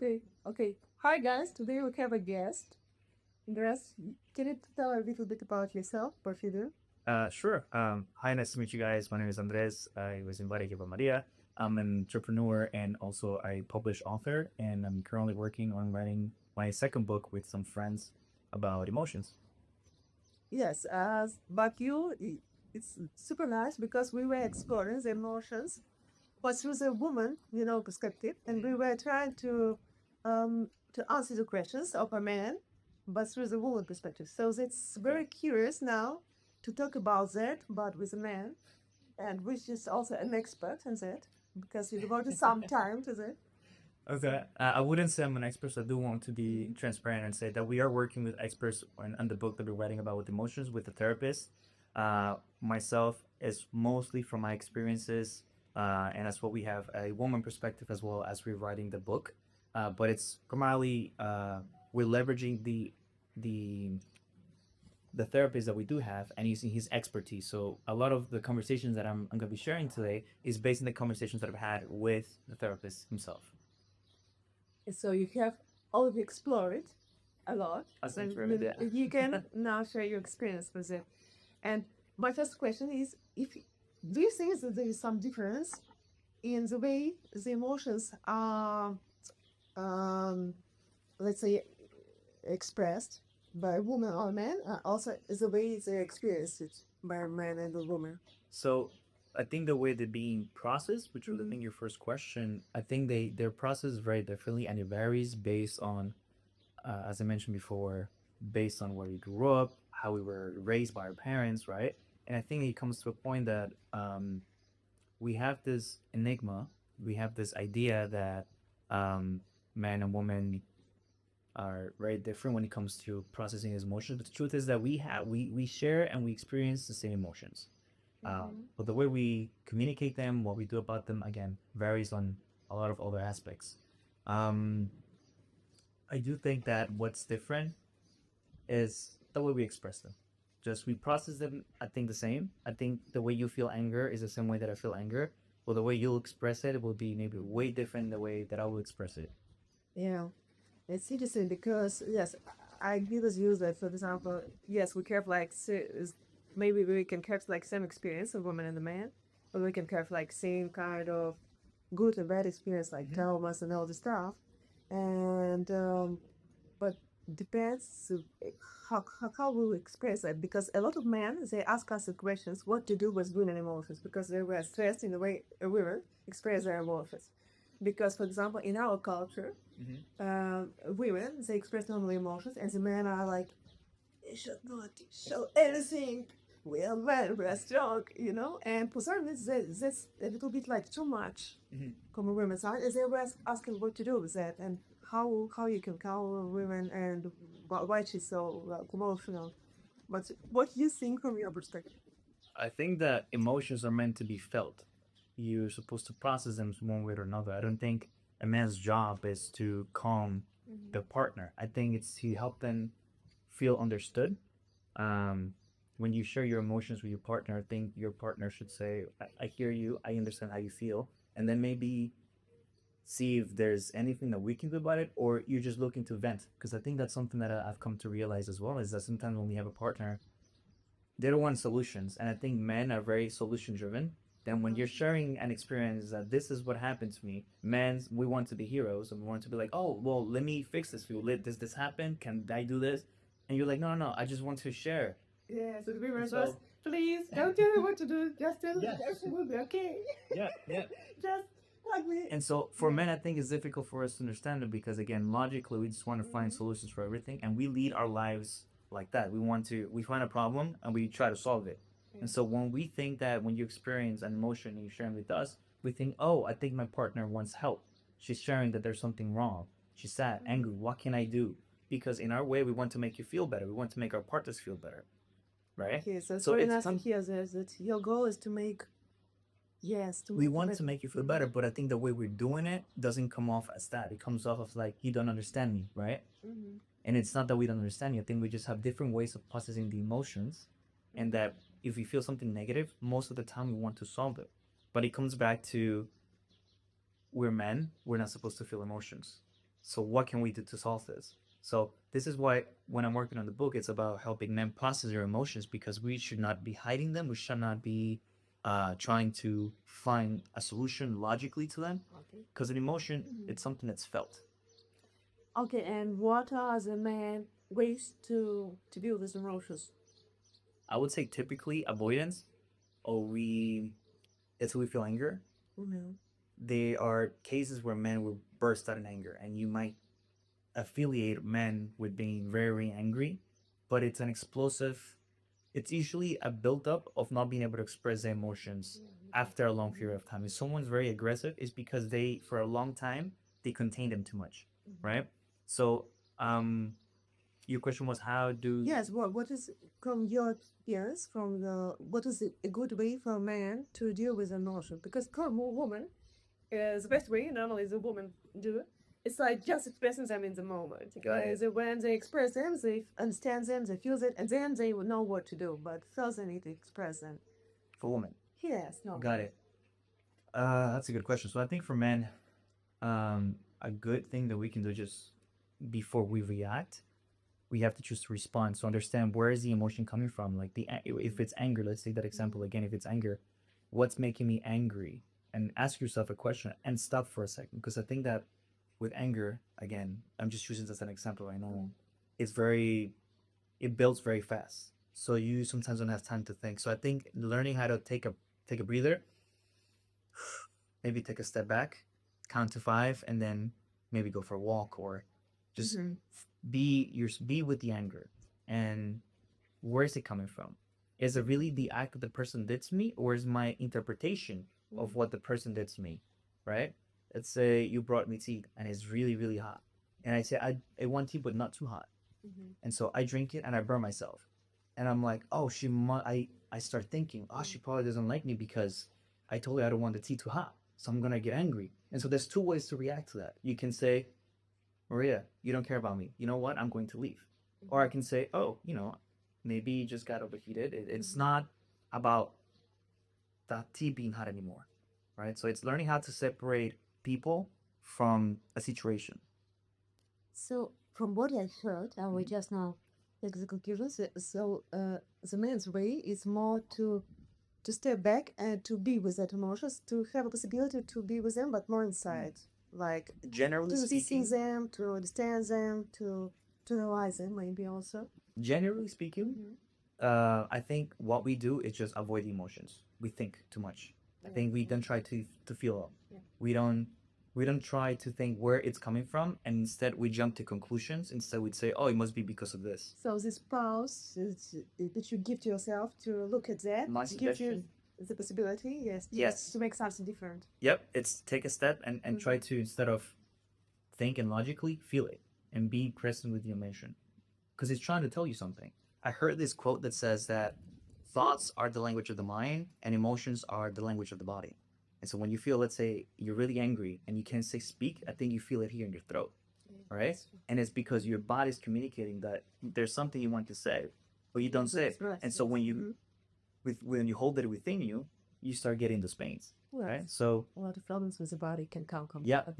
Okay. Hi guys. Today we have a guest. Andres, can you tell a little bit about yourself, what you do? Sure. Hi, nice to meet you guys. My name is Andres. I was invited here by Maria. I'm an entrepreneur and also a published author, and I'm currently working on writing my second book with some friends about emotions. Yes, but it's super nice because we were exploring the emotions, but through the woman, perspective, and we were trying to answer the questions of a man, but through the woman perspective. So it's very curious now to talk about that, but with a man, and which is also an expert in that because you devoted some time to that. Okay. I wouldn't say I'm an expert, so I do want to be transparent and say that we are working with experts on the book that we're writing about with emotions with a therapist. Myself is mostly from my experiences, and that's what we have a woman perspective as well as we're writing the book. But it's primarily we're leveraging the the therapist that we do have and using his expertise. So a lot of the conversations that I'm going to be sharing today is based on the conversations that I've had with the therapist himself. So you have already explored a lot, That's and true. Yeah. you can now share your experience with it. And my first question is: if do you think that there is some difference in the way the emotions are, um, let's say, expressed by a woman or a man, also the way they experience it by a man and a woman? So I think the way they're being processed, which was I think your first question, I think they're processed very differently and it varies based on, as I mentioned before, based on where we grew up, how we were raised by our parents, right? And I think it comes to a point that we have this enigma, we have this idea that man and woman are very different when it comes to processing his emotions. But the truth is that we share and we experience the same emotions. But the way we communicate them, what we do about them, again, varies on a lot of other aspects. Um, I do think that what's different is the way we express them. Just we process them, I think, the same. I think the way you feel anger is the same way that I feel anger. Well, the way you'll express it will be maybe way different the way that I will express it. Yeah. It's interesting because yes, I agree with you that for example, yes, we have like maybe we can have like same experience of woman and the man, but we can have like same kind of good and bad experience like traumas and all the stuff, and but depends how we express it because a lot of men they ask us the questions what to do with women emotions because they were stressed in the way women express their emotions because for example in our culture women they express normal emotions and the men are like they should not show anything. We are men, we are strong, and for some reason that's a little bit like too much from a women's side. And they were asking what to do with that and how you can cover women and why she's so emotional. But what you think from your perspective? I think that emotions are meant to be felt. You're supposed to process them one way or another. I don't think a man's job is to calm the partner. I think it's to help them feel understood. Um, when you share your emotions with your partner, I think your partner should say, I hear you, I understand how you feel. And then maybe see if there's anything that we can do about it, or you're just looking to vent. Because I think that's something that I've come to realize as well is that sometimes when we have a partner, they don't want solutions. And I think men are very solution driven. Then when you're sharing an experience that this is what happened to me, men, we want to be heroes and we want to be like, oh, well, let me fix this for you. Does this happen? Can I do this? And you're like, no, no, no, I just want to share. Yeah, so the women So, please don't tell me what to do. Just tell me everything will be okay. yeah, yeah. Just hug me. And so for men, I think it's difficult for us to understand it because again, logically, we just want to find solutions for everything, and we lead our lives like that. We find a problem and we try to solve it. And so when we think that when you experience an emotion and you share it with us, we think, oh, I think my partner wants help. She's sharing that there's something wrong. She's sad, angry. What can I do? Because in our way, we want to make you feel better. We want to make our partners feel better, right? Okay, so it's So very it's nice to hear that your goal is to make, yes, to we make want to make you feel better, but I think the way we're doing it doesn't come off as that. It comes off of like you don't understand me, right? And it's not that we don't understand you. I think we just have different ways of processing the emotions, and that if we feel something negative, most of the time we want to solve it. But it comes back to we're men. We're not supposed to feel emotions. So what can we do to solve this? So this is why when I'm working on the book, it's about helping men process their emotions, because we should not be hiding them. We should not be trying to find a solution logically to them, Okay. because an emotion, it's something that's felt. Okay, and what are the main ways to deal with emotions? I would say typically avoidance, or it's we feel anger. Mm-hmm. There are cases where men will burst out in anger, and you might affiliate men with being very angry, but it's an explosive. It's usually a buildup of not being able to express their emotions after a long period of time. If someone's very aggressive, it's because they, for a long time, they contain them too much, right? So, your question was how do Yes, what is from your experience from the what is a good way for a man to deal with emotion? Because for a woman, is the best way normally the woman do it. It's like just expressing them in the moment. Because when they express them, they understand them, they feel it, and then they will know what to do. But first, they need to express them. for women? Yes, no. Got it. That's a good question. So I think for men, a good thing that we can do just before we react, we have to choose to respond. So understand where is the emotion coming from. Like if it's anger, let's take that example again. If it's anger, what's making me angry? And ask yourself a question and stop for a second, because I think that with anger, again, I'm just using this as an example right now. It builds very fast. So you sometimes don't have time to think. So I think learning how to take a breather, maybe take a step back, count to 5, and then maybe go for a walk, or just be with the anger. And where is it coming from? Is it really the act that the person did to me, or is my interpretation of what the person did to me, right? Let's say you brought me tea and it's really, really hot. And I say, I want tea, but not too hot. And so I drink it and I burn myself. And I'm like, oh, I start thinking, oh, she probably doesn't like me because I told her I don't want the tea too hot. So I'm going to get angry. And so there's 2 ways to react to that. You can say, Maria, you don't care about me. You know what? I'm going to leave. Or I can say, oh, maybe you just got overheated. It's not about the tea being hot anymore, right? So it's learning how to separate people from a situation. So, from what I heard, I will just now take the conclusion. So, the man's way is more to step back and to be with that emotions, to have a possibility to be with them, but more inside, like Generally to see speaking, them, to understand them, to realize them, maybe also. generally speaking, I think what we do is just avoid the emotions. We think too much. I think we don't try to feel them. We don't try to think where it's coming from, and instead we jump to conclusions. Instead we'd say, oh, it must be because of this. So this pause that you give to yourself to look at that My gives you suggestion? the possibility, yes, Yes. to make something different. Yep, it's take a step and try to, instead of thinking logically, feel it and be present with the emotion, because it's trying to tell you something. I heard this quote that says that thoughts are the language of the mind and emotions are the language of the body. And so when you feel, let's say, you're really angry and you can't say speak, I think you feel it here in your throat, right? And it's because your body's communicating that there's something you want to say, but you don't say it. And so when you hold it within you, you start getting those pains, right? So a lot of problems with the body can come from yep.